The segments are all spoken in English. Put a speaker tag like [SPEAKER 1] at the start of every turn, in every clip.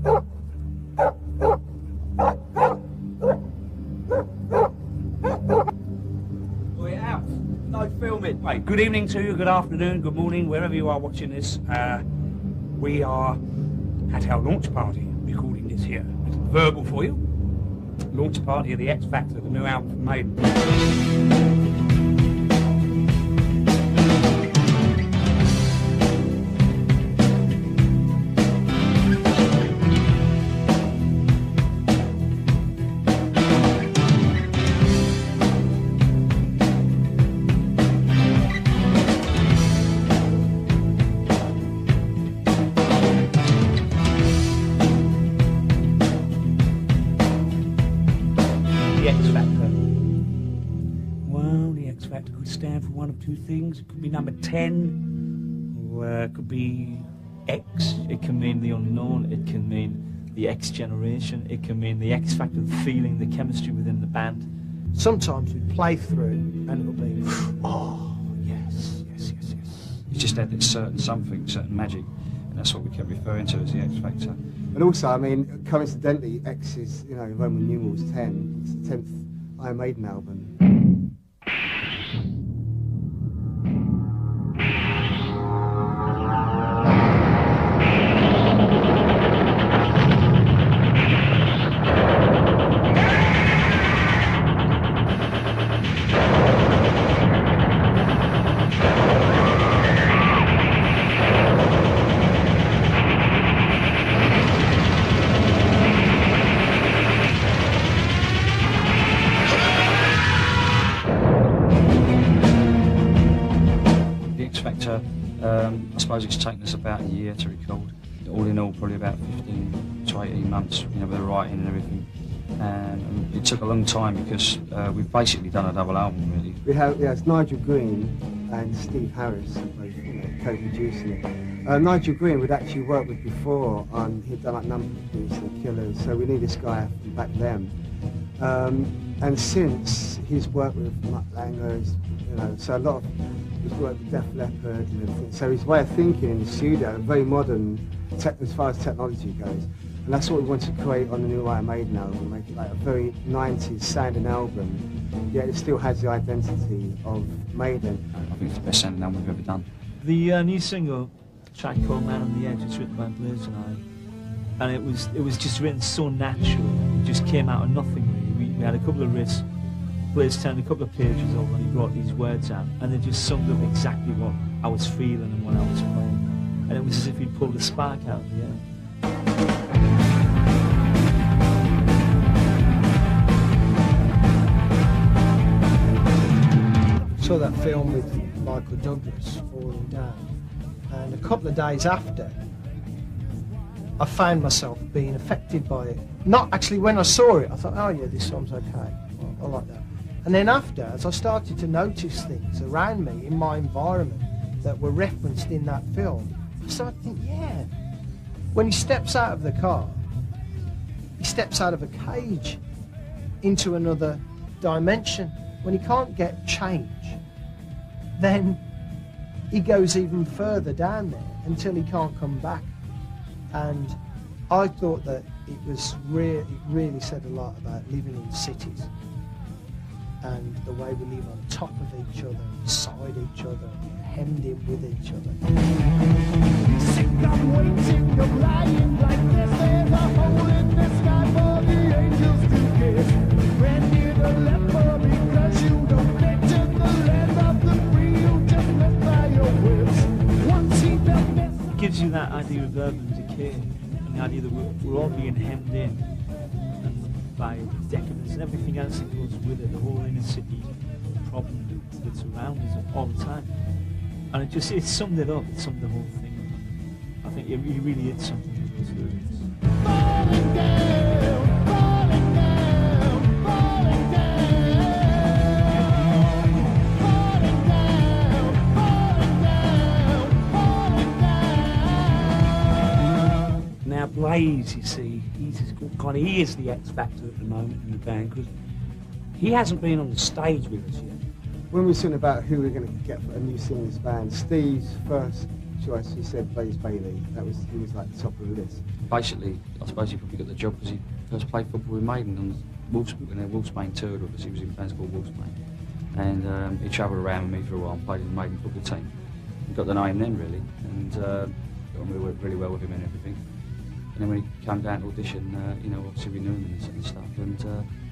[SPEAKER 1] We're out. No filming. Right, good evening to you, good afternoon, good morning, wherever you are watching this. We are at our launch party, recording this here. It's verbal for you. Launch party of the X Factor, the new album from Maiden. The X Factor. Well, the X Factor could stand for one of two things. It could be number 10, or it could be X.
[SPEAKER 2] It can mean the unknown, it can mean the X generation, it can mean the X Factor, the feeling, the chemistry within the band.
[SPEAKER 3] Sometimes we play through and it'll be,
[SPEAKER 1] Oh, yes.
[SPEAKER 4] It's just had this certain something, certain magic, and that's what we kept referring to as the X Factor.
[SPEAKER 5] And also, I mean, coincidentally, X is, you know, Roman numerals 10. It's the 10th Iron Maiden album.
[SPEAKER 4] I suppose it's taken us about a year to record. All in all, probably about 15 to 18 months, you know, with the writing and everything. And it took a long time because we've basically done a double album, really.
[SPEAKER 5] We have, it's Nigel Green and Steve Harris, both, you know, co-producing it. Nigel Green we'd actually worked with before on, he'd done like Number Beats and Killers, so we need this guy from back then. And since he's worked with Mutt Lange, you know, so a lot of, he's worked with Def Leppard and everything. So his way of thinking in the studio, very modern as far as technology goes. And that's what we want to create on the new Iron Maiden album, make it like a very 90s sounding album, yet it still has the identity of Maiden.
[SPEAKER 4] I think it's the best sounding album we've ever done.
[SPEAKER 2] The new single, track called Man on the Edge, was written by Blaze and I, and it was just written so natural. It just came out of nothing really. We had a couple of riffs. Blaze turned a couple of pages over and he brought these words out, and they just summed up exactly what I was feeling and what I was playing. And it was as if he'd pulled a spark out of the air.
[SPEAKER 3] saw that film with Michael Douglas, Falling Down, and a couple of days after, I found myself being affected by it. Not actually when I saw it, I thought, oh yeah, this song's okay, I like that. And then after, as I started to notice things around me in my environment that were referenced in that film, I started to think, yeah, when he steps out of the car, he steps out of a cage into another dimension. When he can't get change, then he goes even further down there until he can't come back. And I thought that it really said a lot about living in cities and the way we live on top of each other, inside each other, hemmed in with each other.
[SPEAKER 6] I'm waiting, I'm lying like this. There's a hole in the sky for the angels to kiss. When you're the leper because you don't get to the land of the free, you just live by your whips. Once he felt this.
[SPEAKER 2] It gives you that idea of urban decay, and the idea that we're all being hemmed in and by decadence and everything else that goes with it, the whole inner city problem that's around us all the time. And it summed it up, it summed the whole thing up. I think it really did something with those lyrics.
[SPEAKER 6] Falling down, falling down, falling down, falling down, falling down, falling down.
[SPEAKER 1] Now Blaze, you see, he is the X Factor at the moment in the band, because he hasn't been on the stage with us yet.
[SPEAKER 5] When we were talking about who we're going to get for a new singer in this band, Steve's first choice. He said Blaze Bailey. He was like the top of the list.
[SPEAKER 4] Basically, I suppose he probably got the job because he first played football with Maiden on when their Wolfsbane toured with us. He was in a band called Wolfsbane, and he travelled around with me for a while and played in the Maiden football team. He got the name then really, and got on really well with him and everything. And then when he came down to audition, you know, obviously we knew him and stuff, and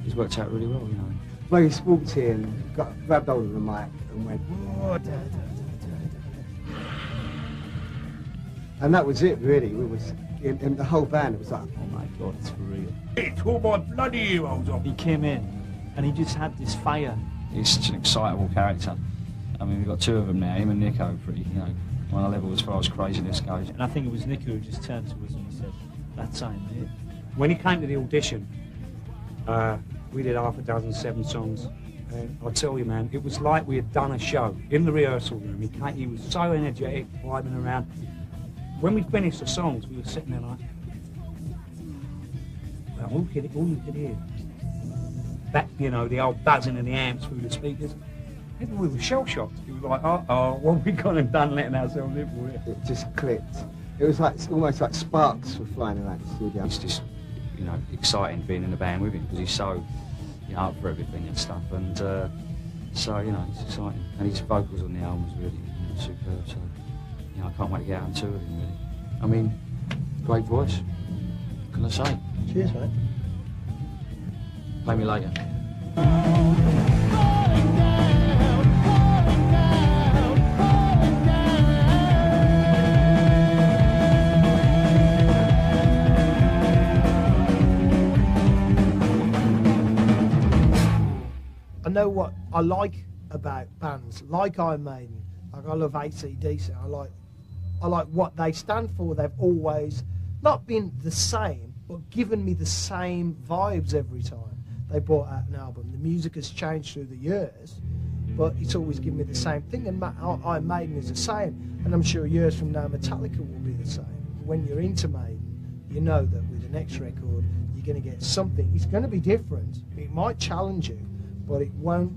[SPEAKER 4] he's worked out really well, you know.
[SPEAKER 5] Well, he walked in, grabbed hold of the mic and went, "Whoa, da, da, da, da, da." And that was it really. We was in the whole band. It was like,
[SPEAKER 2] Oh my God, it's for real.
[SPEAKER 1] Hey, two my bloody heroes off.
[SPEAKER 2] He came in and he just had this fire.
[SPEAKER 4] He's such an excitable character. I mean, we've got two of them now. Him and Nico are pretty, you know, on a level as far as craziness goes.
[SPEAKER 2] And I think it was Nick who just turned to us and he said, "That's Iron Maiden."
[SPEAKER 1] When he came to the audition, we did half a dozen, 7 songs. And I'll tell you, man, it was like we had done a show in the rehearsal room. He was so energetic, vibing around. When we finished the songs, we were sitting there like, well, all you could hear, that, you know, the old buzzing of the amps through the speakers. We were shell-shocked. It was like, uh-oh, what have we gone and done letting ourselves live for it?
[SPEAKER 5] it just clicked. It was like almost like sparks were flying around the studio.
[SPEAKER 4] It's just, you know, exciting being in the band with him because he's so, you know, up for everything and stuff. And so, you know, it's exciting. And his vocals on the album was really, you know, superb. So, you know, I can't wait to get out and tour with him, really. I mean, great voice. What can I say?
[SPEAKER 3] Cheers, mate.
[SPEAKER 4] Play me later.
[SPEAKER 3] I know what I like about bands like Iron Maiden. Like I love AC/DC. I like what they stand for. They've always not been the same, but given me the same vibes every time they brought out an album. The music has changed through the years, but it's always given me the same thing. And Iron Maiden is the same, and I'm sure years from now Metallica will be the same. When you're into Maiden, you know that with the next record you're going to get something. It's going to be different. It might challenge you, but it won't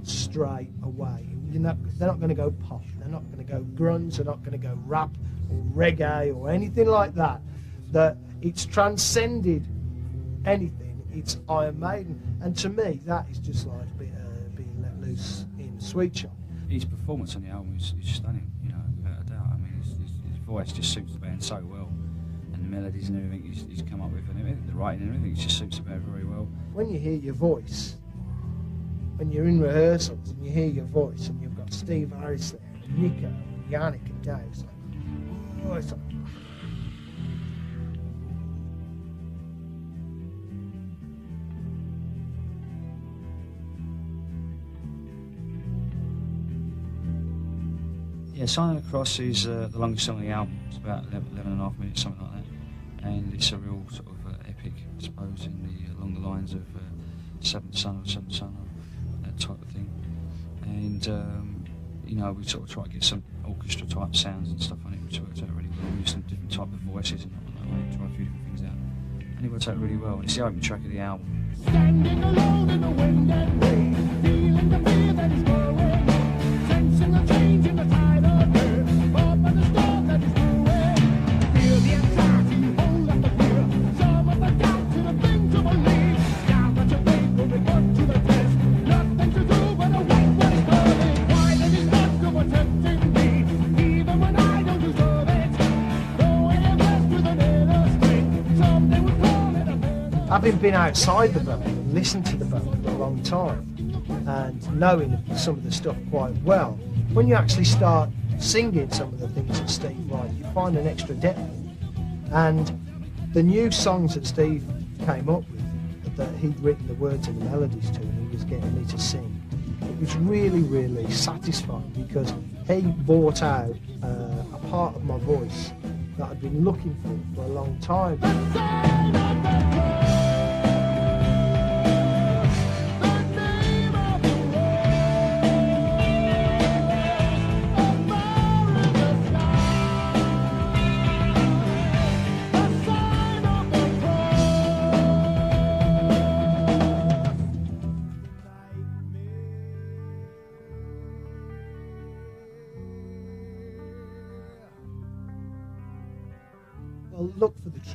[SPEAKER 3] stray away. They're not going to go pop. They're not going to go grunge. They're not going to go rap or reggae or anything like that. That it's transcended anything. It's Iron Maiden, and to me, that is just like being let loose in a sweet shop.
[SPEAKER 4] His performance on the album is stunning, you know, without a doubt. I mean, his voice just suits the band so well, and the melodies and everything he's come up with, and everything, the writing and everything, it just suits the band very well.
[SPEAKER 3] When you hear your voice, when you're in rehearsals and you hear your voice, and you've got Steve Harris there, and Nico, and Yannick, and Dave, it's like, oh, it's like.
[SPEAKER 4] Yeah, Sign of the Cross is the longest song on the album. It's about 11 and a half minutes, something like that. And it's a real sort of epic, I suppose, along the lines of Seventh Son or Seventh Son, that type of thing. And, you know, we sort of try to get some orchestra type sounds and stuff on it, which worked out really well. We used some different type of voices and all that, try a few different things out. And it worked out really well. And it's the opening track of the album.
[SPEAKER 6] Standing alone in the wind and rain, feeling the fear that is growing, sensing the change in the tide of earth, up on the storm that is brewing. Feel the anxiety, hold up the fear, some of the doubt to the thing to believe. Now that your faith will be put to the test, nothing to do but await what is coming. Why does it not go protecting me, even when I don't deserve it? Going and rest with an inner strength, someday we'll call it a better.
[SPEAKER 3] Having been outside the band and listened to the band for a long time and knowing some of the stuff quite well, when you actually start singing some of the things that Steve writes, you find an extra depth. And the new songs that Steve came up with, that he'd written the words and the melodies to and he was getting me to sing, it was really, really satisfying because he brought out a part of my voice that I'd been looking for a long time.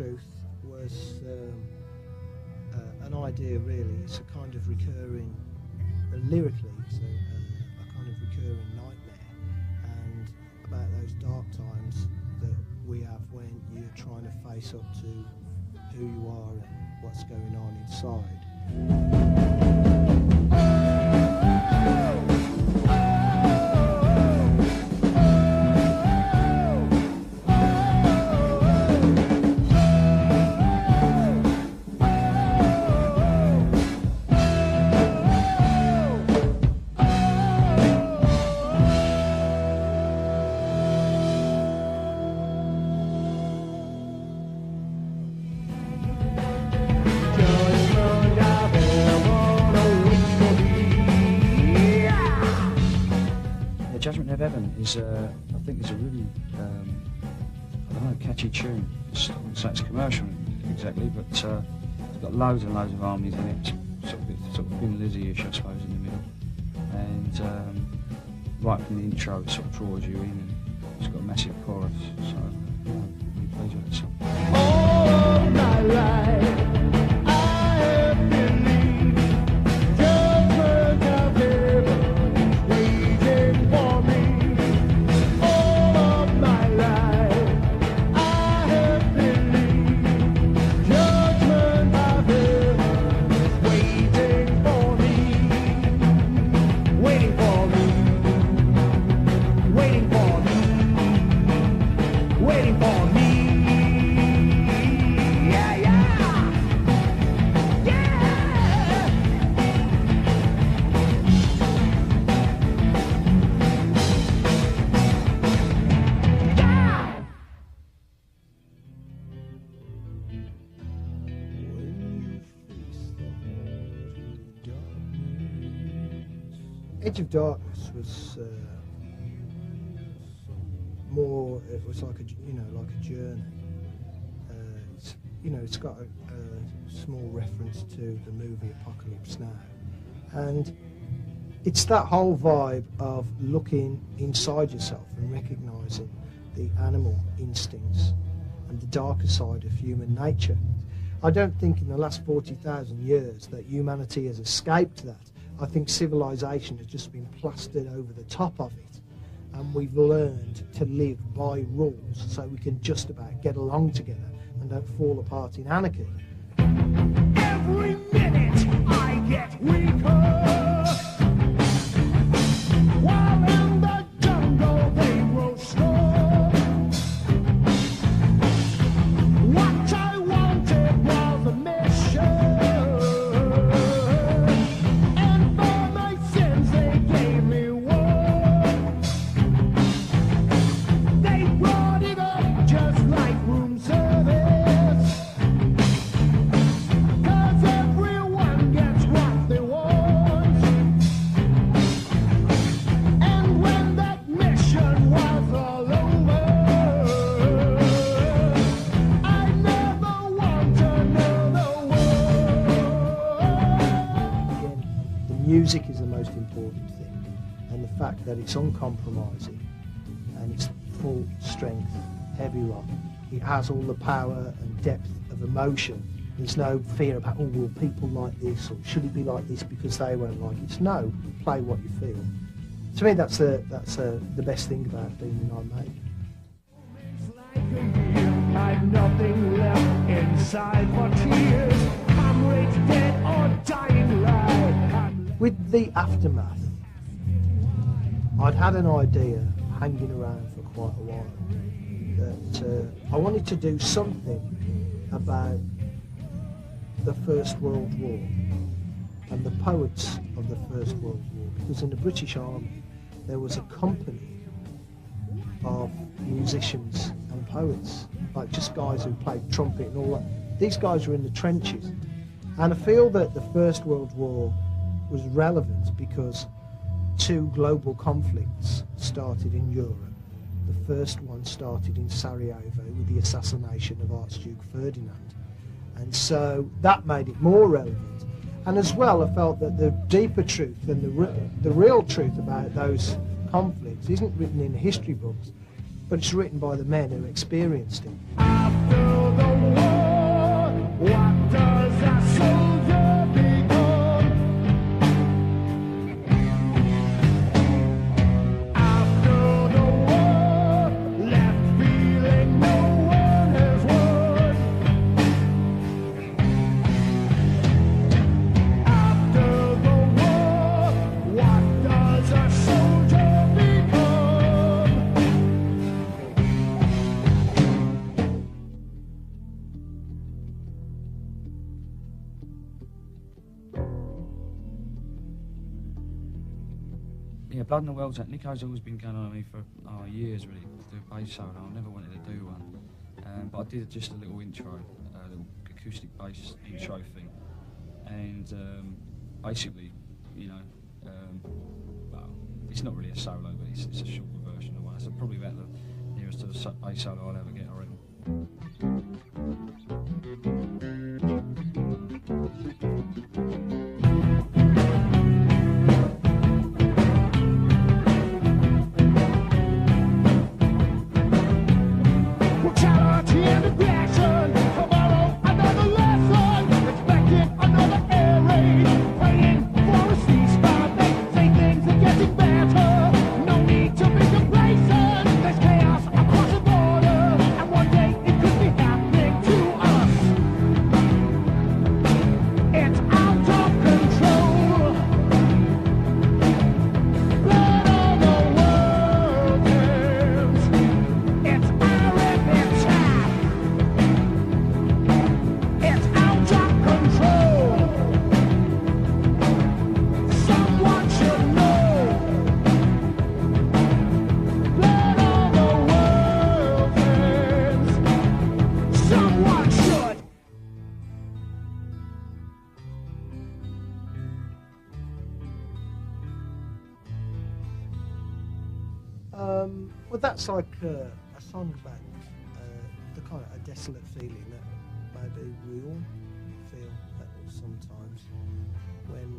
[SPEAKER 3] Truth was an idea, really. It's a kind of recurring, lyrically, it's a kind of recurring nightmare, and about those dark times that we have when you're trying to face up to who you are and what's going on inside.
[SPEAKER 4] Judgment of Heaven is, I think, is a really, I don't know, catchy tune. It's, I wouldn't say it's commercial exactly, but it's got loads and loads of harmonies in it. It's sort of Thin Lizzy-ish, I suppose, in the middle. And right from the intro, it sort of draws you in, and it's got a massive chorus. So, yeah, I'm really pleased with the song.
[SPEAKER 6] All my life, I have believed judgment of heaven is waiting for me. All of my life, I have believed judgment of heaven is waiting for me, waiting for me, waiting for me, waiting for me.
[SPEAKER 3] Edge of Darkness was more. It was like a journey. It's got a small reference to the movie Apocalypse Now, and it's that whole vibe of looking inside yourself and recognising the animal instincts and the darker side of human nature. I don't think in the last 40,000 years that humanity has escaped that. I think civilization has just been plastered over the top of it, and we've learned to live by rules so we can just about get along together and don't fall apart in anarchy.
[SPEAKER 6] Every minute I get weaker, while in the jungle they grow strong. What I wanted was a mission, and for my sins they gave me one. They brought it up just like room service, 'cause everyone gets what they want. And when that mission was all over, I never want another one.
[SPEAKER 3] Again, the music is the most important thing, and the fact that it's uncompromising and it's full strength, heavy rock. It has all the power and depth of emotion. There's no fear about, oh, will people like this, or should it be like this because they won't like it. It's no, play what you feel. To me, that's the best thing about being in Iron Maiden.
[SPEAKER 6] I've nothing left inside for tears. I'm raised dead or dying live.
[SPEAKER 3] With the Aftermath, I'd had an idea hanging around for quite a while that I wanted to do something about the First World War and the poets of the First World War, because in the British Army there was a company of musicians and poets, like just guys who played trumpet and all that. These guys were in the trenches, and I feel that the First World War was relevant because two global conflicts started in Europe. The first one started in Sarajevo with the assassination of Archduke Ferdinand, and so that made it more relevant. And as well, I felt that the deeper truth and the real truth about those conflicts isn't written in history books, but it's written by the men who experienced it.
[SPEAKER 6] After the war.
[SPEAKER 4] Yeah, Blood in the World's Nico's always been going on me for years really to do a bass solo. I never wanted to do one, but I did just a little intro, a little acoustic bass intro thing, and basically, you know, well, it's not really a solo, but it's a shorter version of one. It's probably about the nearest to the bass solo I'll ever get, I reckon.
[SPEAKER 3] Well, that's like a song about the kind of a desolate feeling that maybe we all feel that sometimes when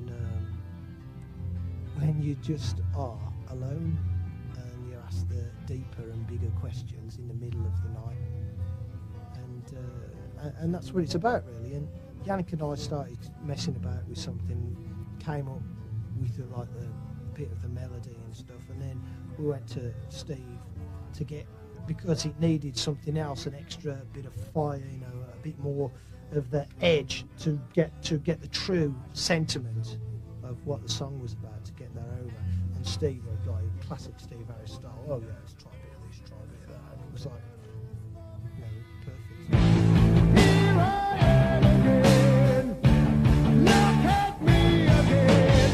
[SPEAKER 3] you just are alone and you ask the deeper and bigger questions in the middle of the night, and that's what it's about really. And Yannick and I started messing about with something, came up with like the bit of the melody and stuff, and then we went to Steve to get, because it needed something else, an extra bit of fire, you know, a bit more of the edge to get the true sentiment of what the song was about, to get that over. And Steve, like classic Steve Harris style, oh yeah, let's try a bit of this, try a bit of that, and it was like, you know, perfect.
[SPEAKER 6] Here I am again. Look at me again.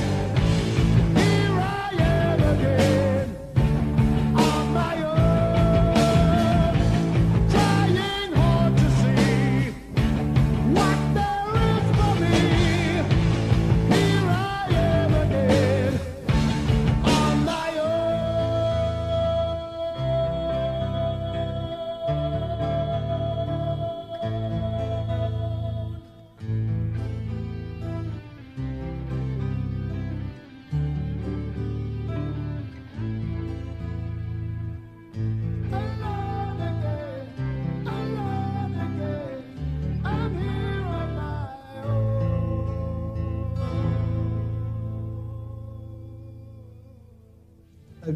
[SPEAKER 6] Here I am again. On my own. Trying hard to see what there is for me. Here I am again. On my own. Alone again, alone again. I'm here on my own.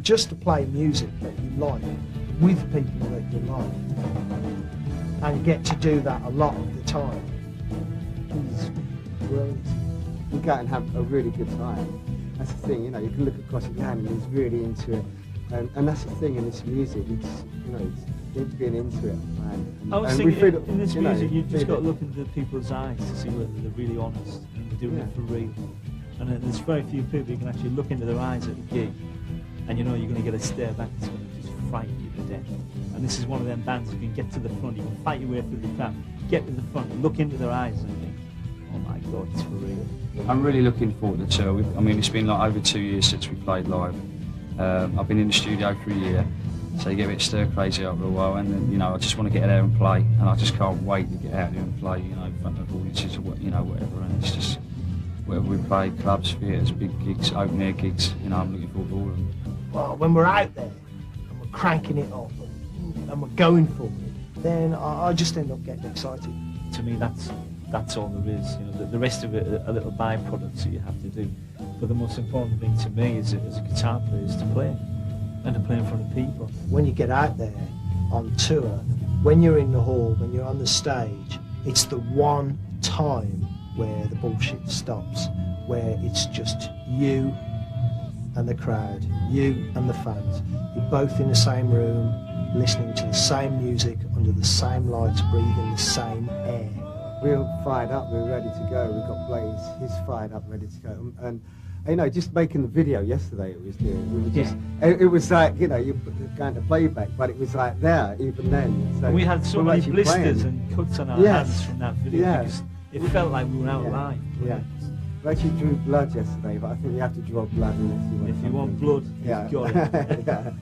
[SPEAKER 3] Just to play music that you like with people that you like, and get to do that a lot of the time is brilliant.
[SPEAKER 5] You go and have a really good time. That's the thing, you know, you can look across at Jan and he's really into it. And that's the thing in this music, it's, you know, it's being into it, man.
[SPEAKER 2] I was
[SPEAKER 5] and
[SPEAKER 2] thinking,
[SPEAKER 5] we feel,
[SPEAKER 2] in this
[SPEAKER 5] you know,
[SPEAKER 2] music, you've just
[SPEAKER 5] feel
[SPEAKER 2] got to
[SPEAKER 5] it.
[SPEAKER 2] look into people's eyes to see whether they're really honest and they're doing
[SPEAKER 5] Yeah.
[SPEAKER 2] it for real. And there's very few people you can actually look into their eyes at a gig, and you know you're going to get a stare back that's going to just frighten you to death. And this is one of them bands you can get to the front, you can fight your way through the crowd, get to the front, look into their eyes and think, oh my God, it's for real.
[SPEAKER 4] I'm really looking forward to tour. I mean, it's been like over 2 years since we played live. I've been in the studio for a year, so you get a bit stir crazy after a while, and then, you know, I just want to get out there and play, and I just can't wait to get out there and play, you know, in front of audiences or you know, whatever. And it's just whatever we play, clubs, theatres, big gigs, open air gigs. You know, I'm looking forward to all of them.
[SPEAKER 3] Well, when we're out there and we're cranking it up and we're going for it, then I just end up getting excited.
[SPEAKER 2] To me, that's all there is. You know, the rest of it are little byproducts that you have to do. But the most important thing to me as a guitar player is to play, and to play in front of people.
[SPEAKER 3] When you get out there on tour, when you're in the hall, when you're on the stage, it's the one time where the bullshit stops, where it's just you and the crowd, you and the fans. You're both in the same room, listening to the same music, under the same lights, breathing the same air.
[SPEAKER 5] We're fired up, we're ready to go. We've got Blaze, he's fired up, ready to go. And You know, just making the video yesterday, it was doing. We were just, it was like, you know, you put the kind of playback, but it was like there even then. So
[SPEAKER 2] And we had so
[SPEAKER 5] we were
[SPEAKER 2] many
[SPEAKER 5] actually
[SPEAKER 2] blisters
[SPEAKER 5] playing.
[SPEAKER 2] and cuts on our
[SPEAKER 5] Yes.
[SPEAKER 2] hands from that video
[SPEAKER 5] Yeah.
[SPEAKER 2] because it felt like we were out live.
[SPEAKER 5] Yeah. We actually drew blood yesterday, but I think you have to draw blood unless you want
[SPEAKER 2] If you want
[SPEAKER 5] something.
[SPEAKER 2] blood,
[SPEAKER 5] Yeah.
[SPEAKER 2] you've got it.
[SPEAKER 5] Yeah.